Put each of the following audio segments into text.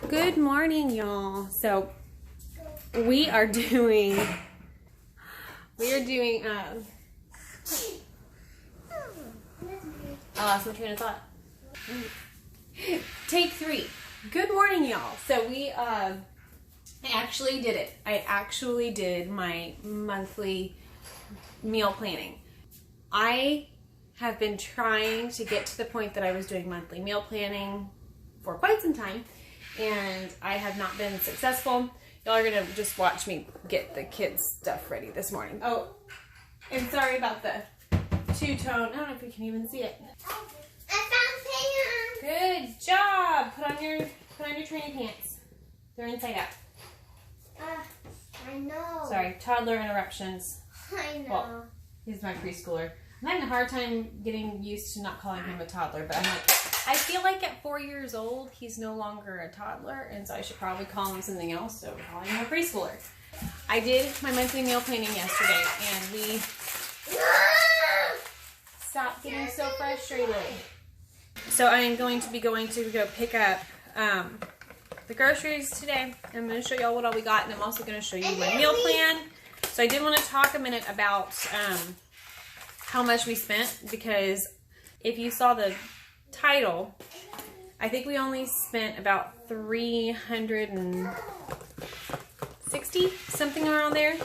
Good morning, y'all. So we are doing I lost my train of thought. Take 3. Good morning, y'all. So I actually did it. I actually did my monthly meal planning. I have been trying to get to the point that I was doing monthly meal planning for quite some time, and I have not been successful. Y'all are gonna just watch me get the kids' stuff ready this morning. Oh, and sorry about the two-tone. I don't know if you can even see it. I found pants. Good job. Put on your training pants. They're inside out. I know. Sorry, toddler interruptions. I know. Well, he's my preschooler. I'm having a hard time getting used to not calling him a toddler, but I feel like at 4 years old, he's no longer a toddler, and so I should probably call him something else, so I'm calling him a preschooler. I did my monthly meal planning yesterday, and we... Stop getting so frustrated. So I am going to be going to go pick up the groceries today. I'm going to show y'all what all we got, and I'm also going to show you my meal plan. So I did want to talk a minute about how much we spent, because if you saw the title, I think we only spent about $360 something around there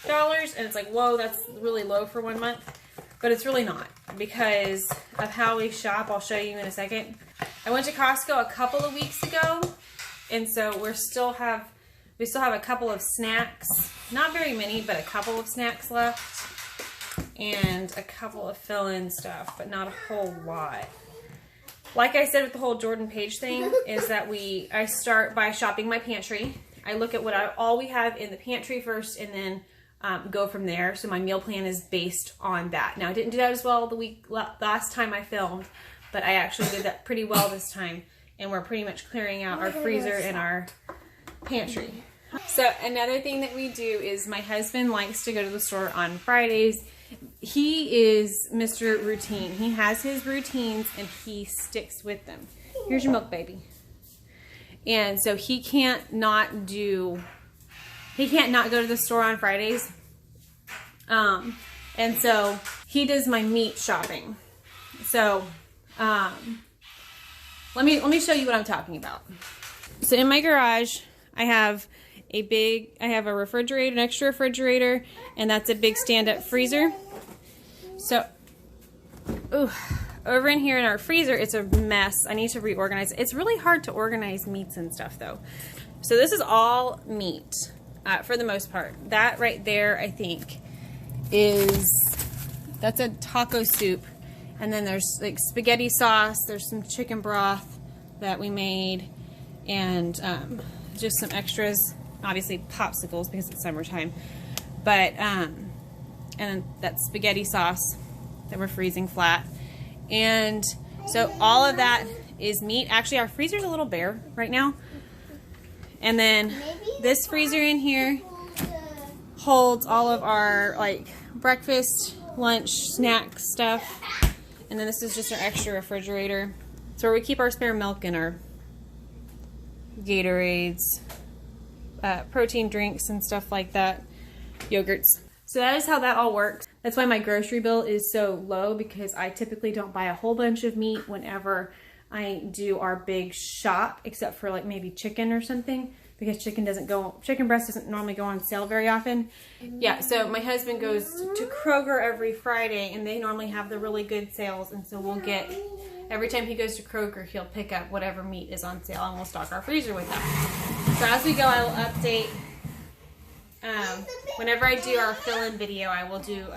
dollars, and it's like, whoa, that's really low for 1 month. But it's really not, because of how we shop. I'll show you in a second. I went to Costco a couple of weeks ago, and so we still have a couple of snacks. Not very many, but a couple of snacks left, and a couple of fill-in stuff, but not a whole lot. Like I said with the whole Jordan Page thing, is that I start by shopping my pantry. I look at all we have in the pantry first, and then go from there. So my meal plan is based on that. Now, I didn't do that as well last time I filmed, but I actually did that pretty well this time, and we're pretty much clearing out our freezer and our pantry. So another thing that we do is my husband likes to go to the store on Fridays. He is Mr. Routine. He has his routines, and he sticks with them. Here's your milk, baby. And so he can't not go to the store on Fridays. And so he does my meat shopping. So let me show you what I'm talking about. So in my garage, I have a refrigerator, an extra refrigerator, and that's a big stand-up freezer. So over in here in our freezer, it's a mess. I need to reorganize it. It's really hard to organize meats and stuff, though. So this is all meat. For the most part. That right there, I think, that's a taco soup. And then there's like spaghetti sauce, there's some chicken broth that we made, and just some extras, obviously popsicles because it's summertime. But, and then that spaghetti sauce that we're freezing flat. And so all of that is meat. Actually, our freezer's a little bare right now. And then this freezer in here holds all of our like breakfast, lunch, snack stuff. And then this is just our extra refrigerator. So where we keep our spare milk and our Gatorades, protein drinks and stuff like that, yogurts. So that is how that all works. That's why my grocery bill is so low, because I typically don't buy a whole bunch of meat whenever I do our big shop, except for like maybe chicken or something, because chicken breast doesn't normally go on sale very often. Yeah, so my husband goes to Kroger every Friday, and they normally have the really good sales, and so every time he goes to Kroger, he'll pick up whatever meat is on sale, and we'll stock our freezer with that. So as we go, I will update, whenever I do our fill-in video, I will do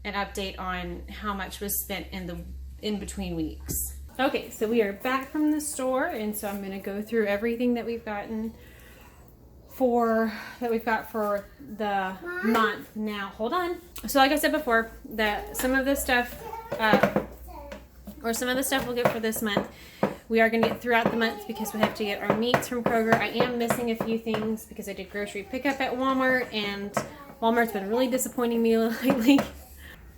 an update on how much was spent in between weeks. Okay, so we are back from the store, and so I'm going to go through everything that we've got for the month. Now, hold on. So like I said before, some of the stuff we'll get for this month, we are going to get throughout the month, because we have to get our meats from Kroger. I am missing a few things because I did grocery pickup at Walmart, and Walmart's been really disappointing me lately.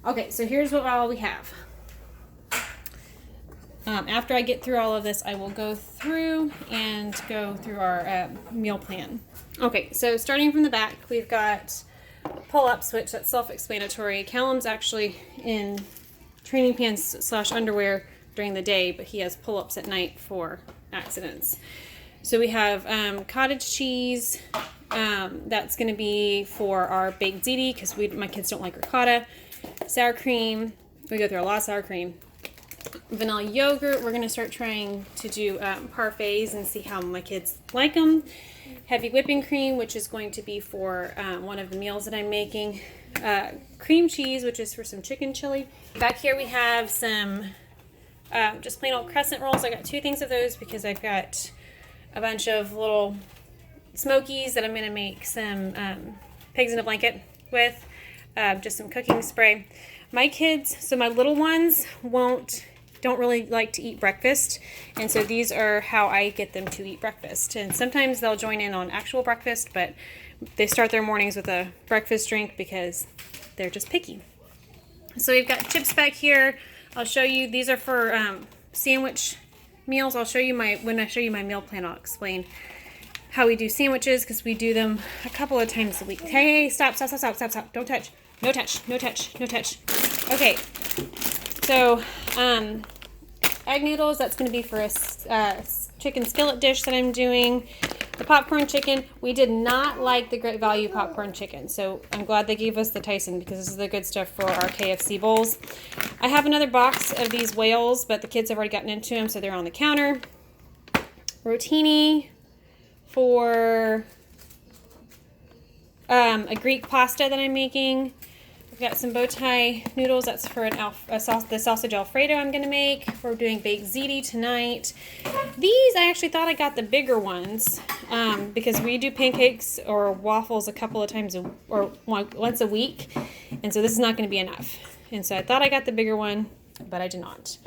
Okay, so here's what all we have. After I get through all of this, I will go through our meal plan. Okay, so starting from the back, we've got pull-ups, which that's self-explanatory. Callum's actually in training pants / underwear during the day, but he has pull-ups at night for accidents. So we have cottage cheese. That's going to be for our baked ziti because my kids don't like ricotta. Sour cream. We go through a lot of sour cream. Vanilla yogurt. We're going to start trying to do parfaits and see how my kids like them. Heavy whipping cream, which is going to be for one of the meals that I'm making. Cream cheese, which is for some chicken chili. Back here we have some just plain old crescent rolls. I got 2 things of those because I've got a bunch of little smokies that I'm going to make some pigs in a blanket with. Just some cooking spray. My kids, so my little ones don't really like to eat breakfast, and so these are how I get them to eat breakfast. And sometimes they'll join in on actual breakfast, but they start their mornings with a breakfast drink because they're just picky. So we've got chips back here. I'll show you, these are for sandwich meals. I'll show you when I show you my meal plan, I'll explain how we do sandwiches because we do them a couple of times a week. Hey, stop. Don't touch. No touch. Okay. So, egg noodles, that's going to be for a chicken skillet dish that I'm doing. The popcorn chicken, we did not like the Great Value popcorn chicken, so I'm glad they gave us the Tyson because this is the good stuff for our KFC bowls. I have another box of these whales, but the kids have already gotten into them, so they're on the counter. Rotini for a Greek pasta that I'm making. Got some bow tie noodles. That's for the sausage Alfredo I'm going to make. We're doing baked ziti tonight. These, I actually thought I got the bigger ones because we do pancakes or waffles a couple of times once a week. And so this is not going to be enough. And so I thought I got the bigger one, but I did not.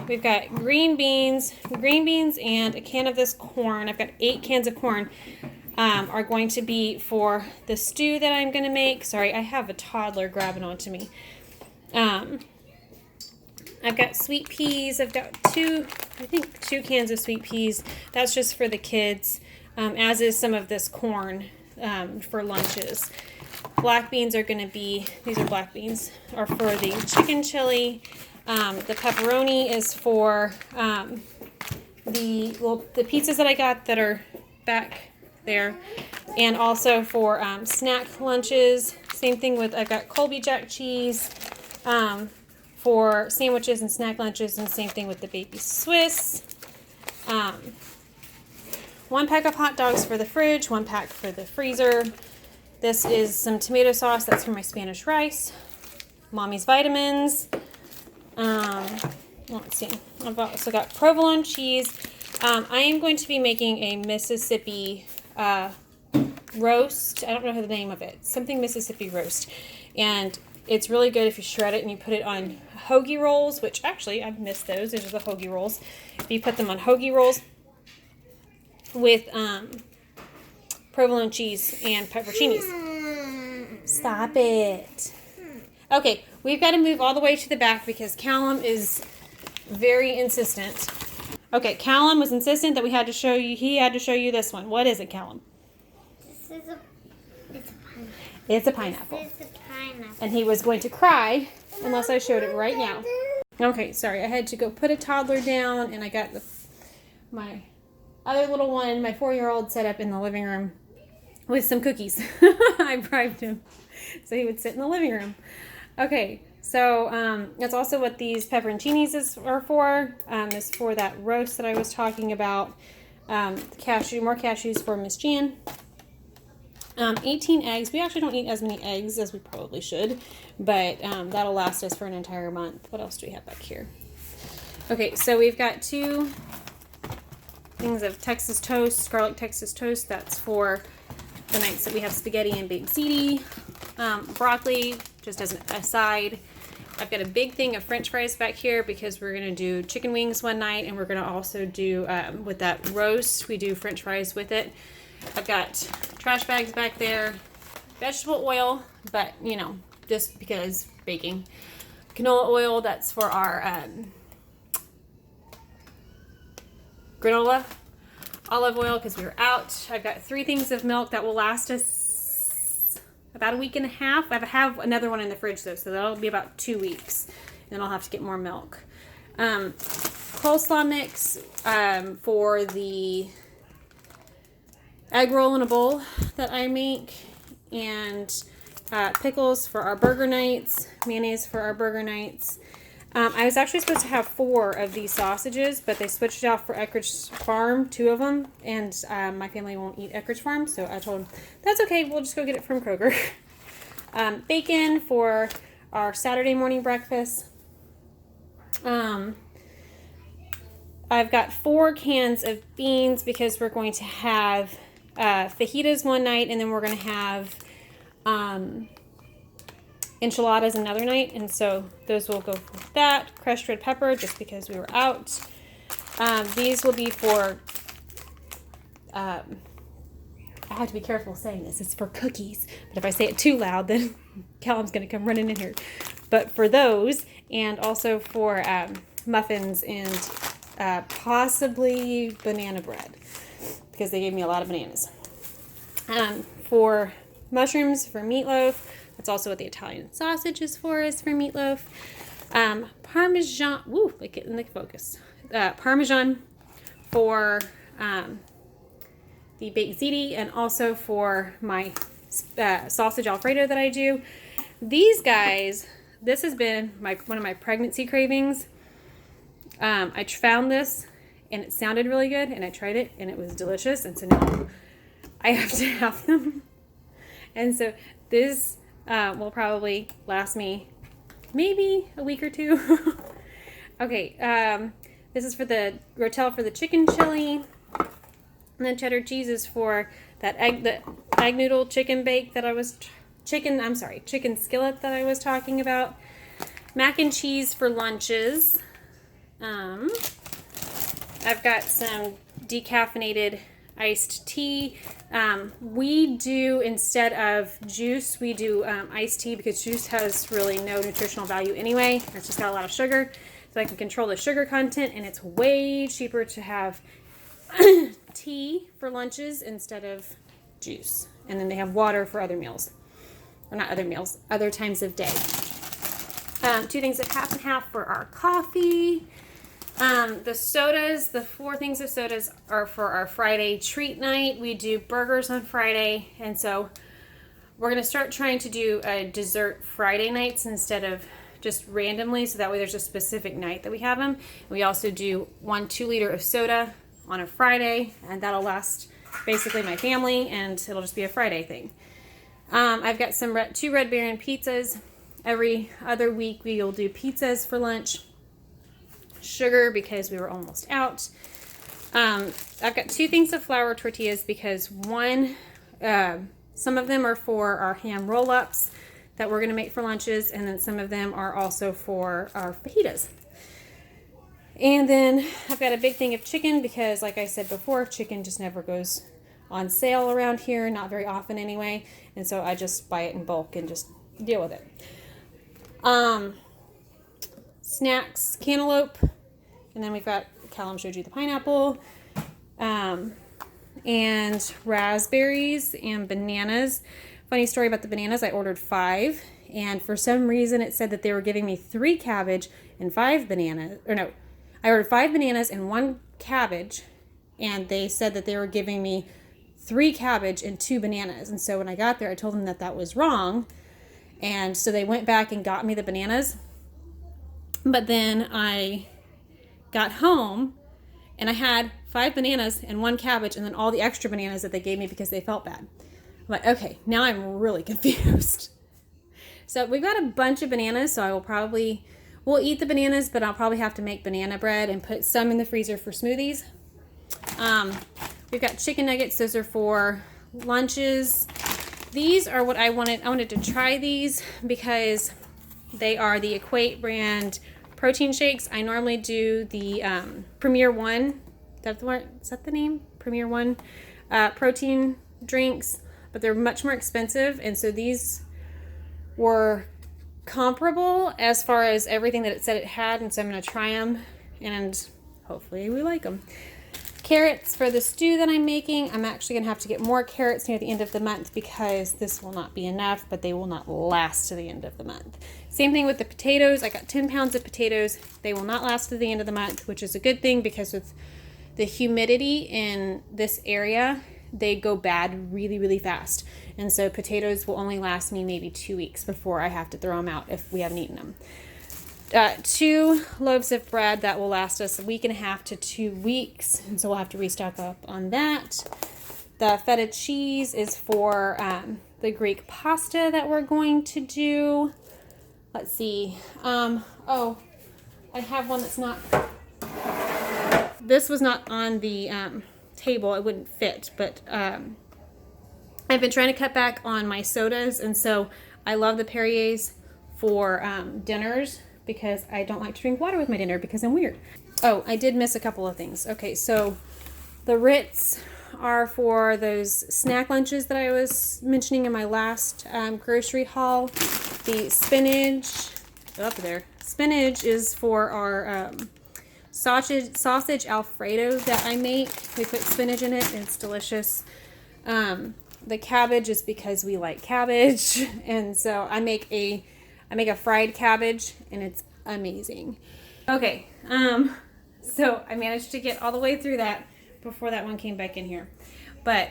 We've got green beans and a can of this corn. I've got 8 cans of corn. Are going to be for the stew that I'm going to make. Sorry, I have a toddler grabbing onto me. I've got sweet peas. I've got 2 cans of sweet peas. That's just for the kids, as is some of this corn for lunches. Black beans are going to be, these are black beans, are for the chicken chili. The pepperoni is for the pizzas that I got that are back there, and also for snack lunches. Same thing with, I've got Colby Jack cheese for sandwiches and snack lunches, and same thing with the baby Swiss. 1 pack of hot dogs for the fridge, 1 pack for the freezer. This is some tomato sauce, that's for my Spanish rice. Mommy's vitamins. Let's see, I've also got provolone cheese. I am going to be making a Mississippi roast. I don't know the name of it. Something Mississippi roast. And it's really good if you shred it and you put it on hoagie rolls, which actually I've missed those. Those are the hoagie rolls. If you put them on hoagie rolls with provolone cheese and pepperoncinis. Stop it. Okay, we've got to move all the way to the back because Callum is very insistent. Okay, Callum was insistent that he had to show you this one. What is it, Callum? It's a pineapple. This is a pineapple. And he was going to cry unless I showed it right now. Okay, sorry, I had to go put a toddler down, and I got my other little one, my 4-year-old, set up in the living room with some cookies. I bribed him so he would sit in the living room. Okay, so that's also what these pepperoncinis are for. Is for that roast that I was talking about. More cashews for Miss Jan. 18 eggs. We actually don't eat as many eggs as we probably should, but that'll last us for an entire month. What else do we have back here? Okay, so we've got 2 things of Texas toast, garlic Texas toast. That's for the nights that we have spaghetti and baked ziti. Broccoli, just as an aside. I've got a big thing of French fries back here because we're going to do chicken wings one night, and we're going to also do, with that roast, we do French fries with it. I've got trash bags back there, vegetable oil, but, you know, just because baking. Canola oil, that's for our granola, olive oil because we were out. I've got 3 things of milk that will last us about a week and a half. I have another one in the fridge though, so that'll be about 2 weeks. Then I'll have to get more milk. Coleslaw mix for the egg roll in a bowl that I make, and pickles for our burger nights, mayonnaise for our burger nights. I was actually supposed to have 4 of these sausages, but they switched it out for Eckrich Farm, 2 of them, and my family won't eat Eckrich Farm, so I told them, that's okay, we'll just go get it from Kroger. Bacon for our Saturday morning breakfast. I've got 4 cans of beans because we're going to have fajitas one night, and then we're going to have enchiladas another night, and so those will go with that. Crushed red pepper just because we were out. These will be for I have to be careful saying this, it's for cookies, but if I say it too loud then Callum's gonna come running in here. But for those, and also for muffins and possibly banana bread because they gave me a lot of bananas. For mushrooms, for meatloaf. That's also what the Italian sausage is for meatloaf. Parmesan, woo, like it in the focus. Parmesan for the baked ziti, and also for my sausage Alfredo that I do. These guys, this has been one of my pregnancy cravings. I found this and it sounded really good, and I tried it and it was delicious, and so now I have to have them. And so this will probably last me maybe a week or 2. Okay, this is for the rotel for the chicken chili, and then cheddar cheese is for that the egg noodle chicken bake that I was chicken skillet that I was talking about. Mac and cheese for lunches. I've got some decaffeinated iced tea. We do, instead of juice, we do iced tea because juice has really no nutritional value anyway. It's just got a lot of sugar. So I can control the sugar content, and it's way cheaper to have tea for lunches instead of juice. And then they have water for other meals. Or not other meals, other times of day. 2 things of half and half for our coffee. The sodas, the 4 things of sodas are for our Friday treat night. We do burgers on Friday, and so we're going to start trying to do a dessert Friday nights instead of just randomly, so that way there's a specific night that we have them. We also do 1 2-liter of soda on a Friday, and that'll last basically my family, and it'll just be a Friday thing. I've got some 2 Red Baron pizzas. Every other week we'll do pizzas for lunch. Sugar because we were almost out. I've got 2 things of flour tortillas because one, some of them are for our ham roll-ups that we're going to make for lunches, and then some of them are also for our fajitas. And then I've got a big thing of chicken because, like I said before, chicken just never goes on sale around here, not very often anyway, and so I just buy it in bulk and just deal with it. Snacks, cantaloupe, and then we've got, Callum showed you the pineapple, and raspberries and bananas. Funny story about the bananas, I ordered 5, and for some reason it said that they were giving me 3 cabbage and 5 bananas, or no, I ordered 5 bananas and 1 cabbage, and they said that they were giving me 3 cabbage and 2 bananas, and so when I got there I told them that that was wrong, and so they went back and got me the bananas, but then I got home and I had 5 bananas and 1 cabbage and then all the extra bananas that they gave me because they felt bad. I'm like, okay, now I'm really confused. So we've got a bunch of bananas, so I will we'll eat the bananas, but I'll probably have to make banana bread and put some in the freezer for smoothies. We've got chicken nuggets. Those are for lunches. These are what I wanted. I wanted to try these because they are the Equate brand protein shakes. I normally do the Premier One. Is that the name? Premier One protein drinks, but they're much more expensive, and so these were comparable as far as everything that it said it had, and so I'm going to try them, and hopefully we like them. Carrots for the stew that I'm making. I'm actually going to have to get more carrots near the end of the month because this will not be enough, but they will not last to the end of the month. Same thing with the potatoes. I got 10 pounds of potatoes. They will not last to the end of the month, which is a good thing because with the humidity in this area, they go bad really, really fast. And so potatoes will only last me maybe 2 weeks before I have to throw them out if we haven't eaten them. 2 loaves of bread that will last us a week and a half to 2 weeks. And so we'll have to restock up on that. The feta cheese is for the Greek pasta that we're going to do. Let's see. Oh, I have one that's not... This was not on the table. It wouldn't fit, but I've been trying to cut back on my sodas, and so I love the Perrier's for dinners because I don't like to drink water with my dinner because I'm weird. Oh, I did miss a couple of things. Okay, so the Ritz are for those snack lunches that I was mentioning in my last grocery haul. The spinach, up there, spinach is for our sausage Alfredo that I make. We put spinach in it and it's delicious. The cabbage is because we like cabbage, and so I make a fried cabbage and it's amazing. Okay, so I managed to get all the way through that before that one came back in here. But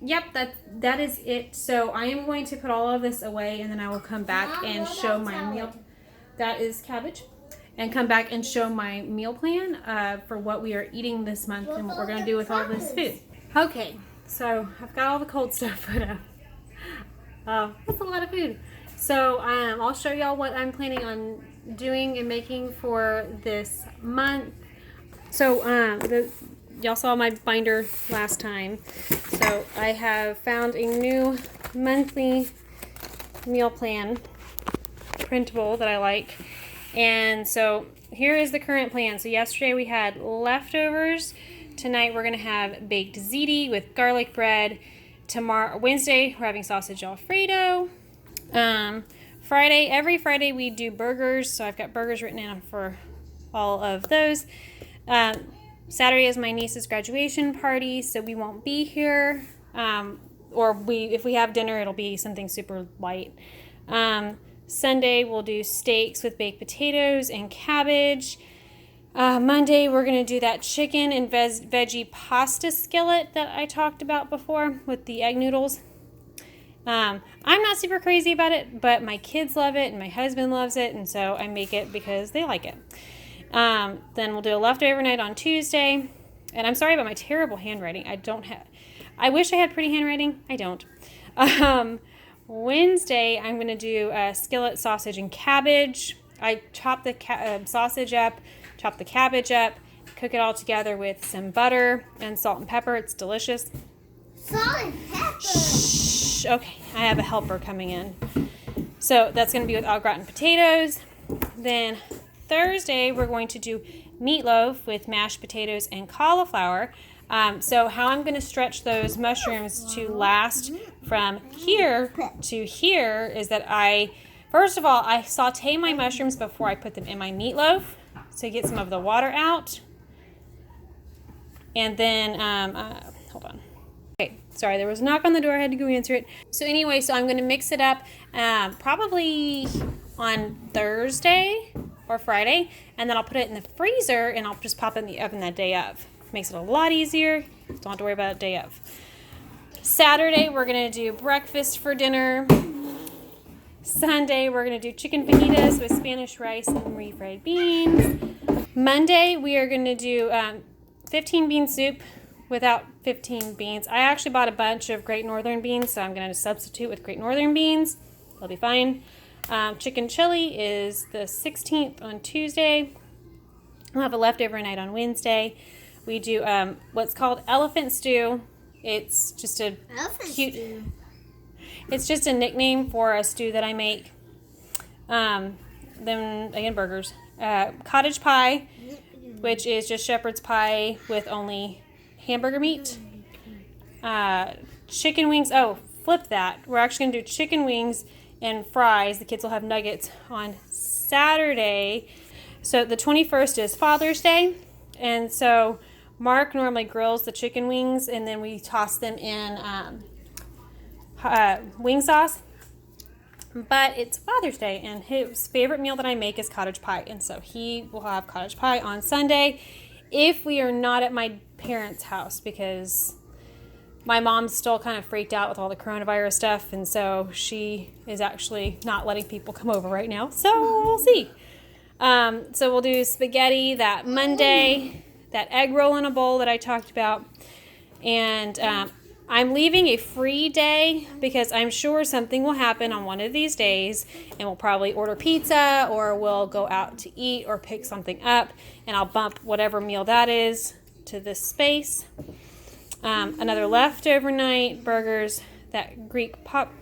yep, that is it. So I am going to put all of this away and then I will come back and show my meal. That is cabbage. And come back and show my meal plan for what we are eating this month and what we're going to do with all this food. Okay, so I've got all the cold stuff put up. That's a lot of food. So I'll show y'all what I'm planning on doing and making for this month. So y'all saw my binder last time. So I have found a new monthly meal plan printable that I like. And so here is the current plan. So yesterday we had leftovers. Tonight we're going to have baked ziti with garlic bread. Wednesday we're having sausage Alfredo. Every Friday we do burgers. So I've got burgers written in for all of those. Saturday is my niece's graduation party, so we won't be here. If we have dinner, it'll be something super light. Sunday we'll do steaks with baked potatoes and cabbage. Monday we're going to do that chicken and veggie pasta skillet that I talked about before with the egg noodles. I'm not super crazy about it, but my kids love it and my husband loves it, and so I make it because they like it. Then we'll do a leftover night on Tuesday. And I'm sorry about my terrible handwriting. I wish I had pretty handwriting. I don't. Wednesday, I'm going to do skillet sausage and cabbage. I chop the sausage up, chop the cabbage up, cook it all together with some butter and salt and pepper. It's delicious. Salt and pepper. Shh. Okay, I have a helper coming in. So that's going to be with au gratin potatoes. Then Thursday, we're going to do meatloaf with mashed potatoes and cauliflower. So how I'm going to stretch those mushrooms to last from here to here is that first of all, I saute my mushrooms before I put them in my meatloaf to get some of the water out. And then, hold on. Okay, sorry, there was a knock on the door. I had to go answer it. So anyway, I'm going to mix it up probably on Thursday or Friday, and then I'll put it in the freezer and I'll just pop it in the oven that day of. Makes it a lot easier. Don't have to worry about it day of. Saturday, we're going to do breakfast for dinner. Sunday, we're going to do chicken fajitas with Spanish rice and refried beans. Monday, we are going to do 15 bean soup without 15 beans. I actually bought a bunch of Great Northern beans, so I'm going to substitute with Great Northern beans. They'll be fine. Chicken chili is the 16th on Tuesday. We'll have a leftover night on Wednesday. We do what's called elephant stew. It's just a cute. It's just a nickname for a stew that I make. Then again, burgers. Cottage pie, which is just shepherd's pie with only hamburger meat. Chicken wings. Oh, flip that. We're actually gonna do chicken wings and fries. The kids will have nuggets on Saturday. So the 21st is Father's Day, and so Mark normally grills the chicken wings, and then we toss them in wing sauce. But it's Father's Day, and his favorite meal that I make is cottage pie. And so he will have cottage pie on Sunday if we are not at my parents' house, because my mom's still kind of freaked out with all the coronavirus stuff. And so she is actually not letting people come over right now. So we'll see. So we'll do spaghetti that Monday, that egg roll in a bowl that I talked about. And I'm leaving a free day because I'm sure something will happen on one of these days, and we'll probably order pizza, or we'll go out to eat or pick something up, and I'll bump whatever meal that is to this space. Another leftover night, burgers, that Greek pop.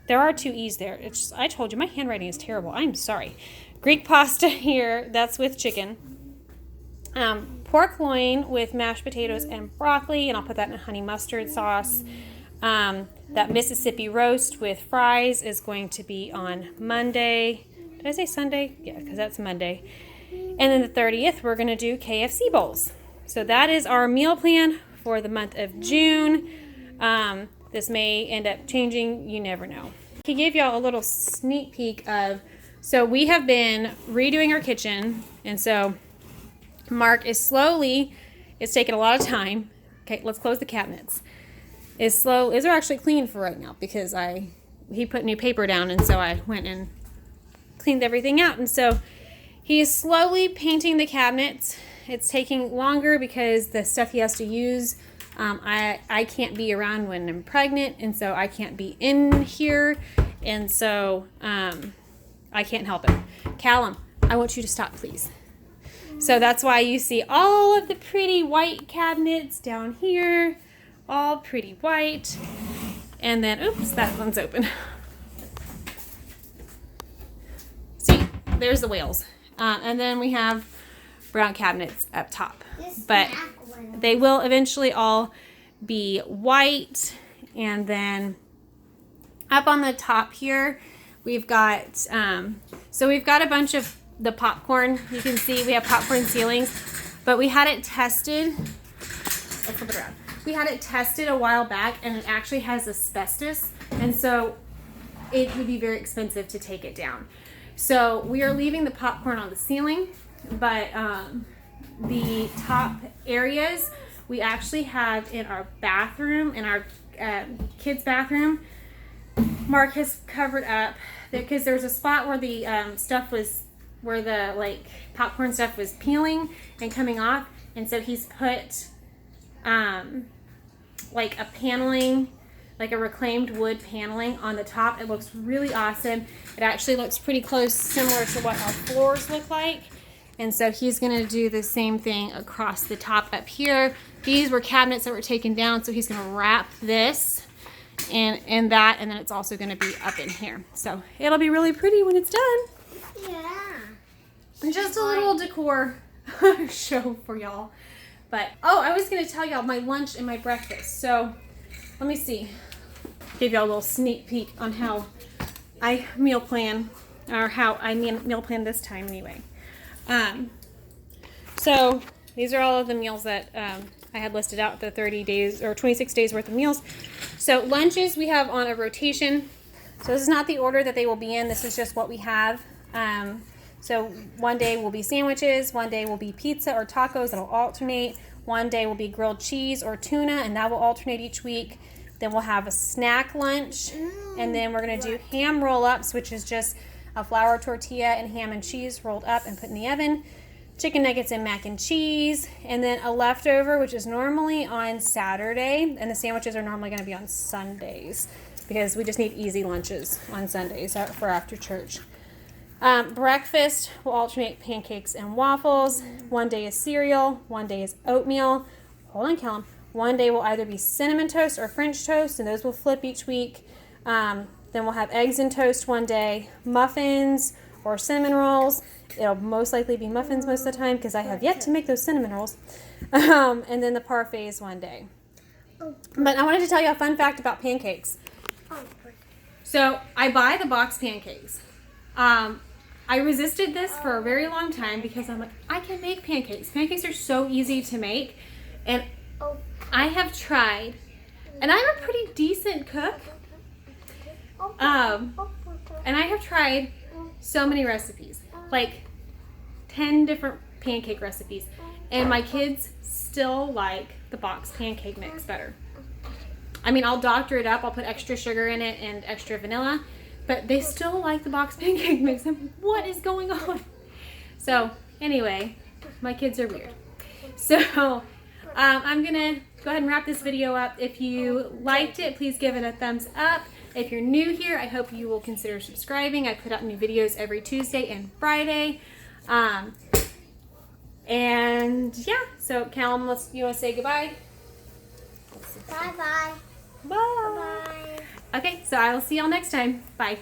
There are 2 E's there. I told you, my handwriting is terrible. I'm sorry. Greek pasta here, that's with chicken. Pork loin with mashed potatoes and broccoli, and I'll put that in honey mustard sauce. That Mississippi roast with fries is going to be on Monday. Did I say Sunday? Yeah, because that's Monday. And then the 30th, we're going to do KFC bowls. So that is our meal plan for the month of June. This may end up changing. You never know. He gave y'all a little sneak peek of, so we have been redoing our kitchen, and so Mark is slowly, it's taken a lot of time. Okay, let's close the cabinets. They're actually clean for right now because he put new paper down, and so I went and cleaned everything out. And so he is slowly painting the cabinets. It's taking longer because the stuff he has to use, I can't be around when I'm pregnant, and so I can't be in here, and so I can't help it. Callum, I want you to stop, please. So that's why you see all of the pretty white cabinets down here, all pretty white. And then, oops, that one's open. See, there's the whales. And then we have brown cabinets up top. But they will eventually all be white. And then up on the top here, we've got, so we've got a bunch of the popcorn. You can see we have popcorn ceilings, but we had it tested. Let's flip it around. We had it tested a while back, and it actually has asbestos, and so it would be very expensive to take it down. So we are leaving the popcorn on the ceiling, but the top areas we actually have in our bathroom, in our kids' bathroom. Mark has covered up because there's a spot where the where the like popcorn stuff was peeling and coming off, and so he's put like a paneling, like a reclaimed wood paneling on the top. It looks really awesome. It actually looks pretty close, similar to what our floors look like. And so he's gonna do the same thing across the top up here. These were cabinets that were taken down, so he's gonna wrap this and that, and then it's also gonna be up in here. So it'll be really pretty when it's done. Yeah. Just a little decor show for y'all. But, oh, I was going to tell y'all my lunch and my breakfast. So, let me see. Give y'all a little sneak peek on how I meal plan, or how I meal plan this time anyway. So, these are all of the meals that I had listed out, the 30 days or 26 days worth of meals. So, lunches we have on a rotation. So, this is not the order that they will be in. This is just what we have. So one day will be sandwiches, one day will be pizza or tacos, that'll alternate. One day will be grilled cheese or tuna, and that will alternate each week. Then we'll have a snack lunch, and then we're gonna do ham roll-ups, which is just a flour tortilla and ham and cheese rolled up and put in the oven. Chicken nuggets and mac and cheese, and then a leftover, which is normally on Saturday, and the sandwiches are normally gonna be on Sundays because we just need easy lunches on Sundays for after church. Breakfast will alternate pancakes and waffles. One day is cereal. One day is oatmeal. Hold on, Callum. One day will either be cinnamon toast or French toast, and those will flip each week. Then we'll have eggs and toast one day, muffins or cinnamon rolls. It'll most likely be muffins most of the time because I have yet to make those cinnamon rolls. And then the parfaits one day. But I wanted to tell you a fun fact about pancakes. So I buy the box pancakes. I resisted this for a very long time because I'm like, I can make pancakes. Pancakes are so easy to make. And I have tried, and I'm a pretty decent cook. And I have tried so many recipes, like 10 different pancake recipes. And my kids still like the box pancake mix better. I mean, I'll doctor it up. I'll put extra sugar in it and extra vanilla. But they still like the box pancake mix. What is going on? So, anyway, my kids are weird. So, I'm going to go ahead and wrap this video up. If you liked it, please give it a thumbs up. If you're new here, I hope you will consider subscribing. I put out new videos every Tuesday and Friday. And, yeah. So, Callum, you want to say goodbye? Bye-bye. Bye. Bye. Okay, so I will see y'all next time. Bye.